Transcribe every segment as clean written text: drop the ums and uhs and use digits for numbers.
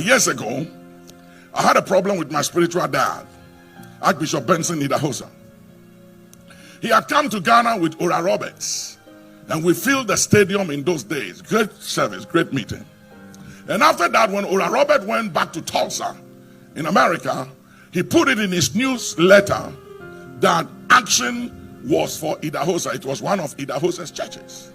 years ago, I had a problem with my spiritual dad, Archbishop Benson Idahosa. He had come to Ghana with Oral Roberts, and we filled the stadium in those days. Great service, great meeting. And after that, when Oral Roberts went back to Tulsa in America, he put it in his newsletter that Action was for Idahosa. It was one of Idahosa's churches,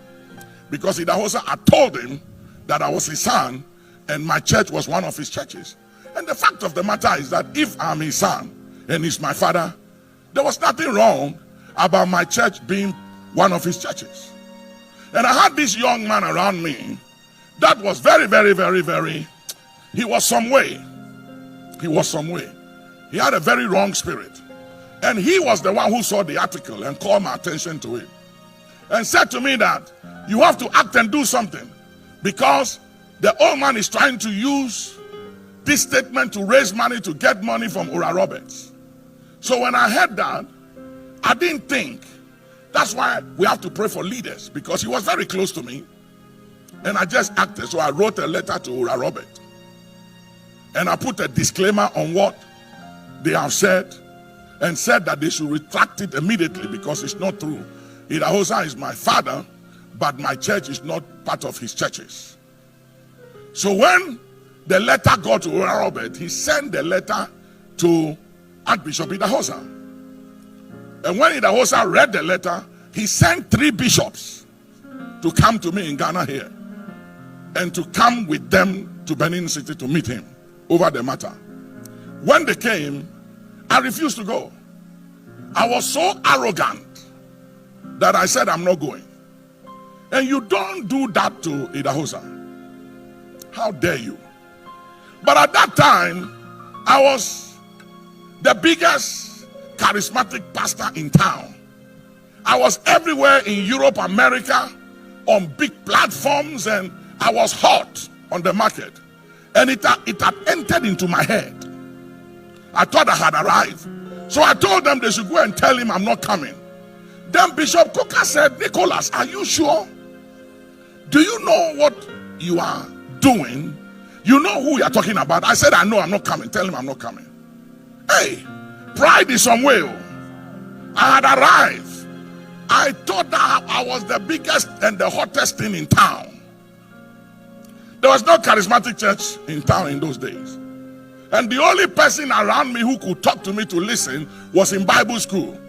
because Idahosa had told him that I was his son and my church was one of his churches. And the fact of the matter is that if I'm his son and he's my father, there was nothing wrong about my church being one of his churches. And I had this young man around me that was very, he was some way. He was some way. He had a very wrong spirit. And he was the one who saw the article and called my attention to it. And said to me that you have to act and do something, because the old man is trying to use this statement to raise money, to get money from Oral Roberts. So when I heard that, I didn't think. That's why we have to pray for leaders, because he was very close to me. And I just acted. So I wrote a letter to Oral Roberts. And I put a disclaimer on what they have said, and said that they should retract it immediately because it's not true. Idahosa is my father, but my church is not part of his churches. So when the letter got to Oral Roberts, he sent the letter to Archbishop Idahosa. And when Idahosa read the letter, he sent 3 bishops to come to me in Ghana here, and to come with them to Benin City to meet him over the matter. When they came, I refused to go. I was so arrogant that I said, I'm not going. And you don't do that to Idahosa. How dare you? But at that time, I was the biggest charismatic pastor in town. I was everywhere in Europe, America, on big platforms, and I was hot on the market. And it had entered into my head. I thought I had arrived. So I told them they should go and tell him I'm not coming. Then Bishop Coker said, Nicholas, are you sure? Do you know what you are doing? You know who you are talking about? I said, I know, I'm not coming. Tell him I'm not coming. Hey, pride is somewhere. I had arrived. I thought that I was the biggest and the hottest thing in town. There was no charismatic church in town in those days. And the only person around me who could talk to me to listen was in Bible school.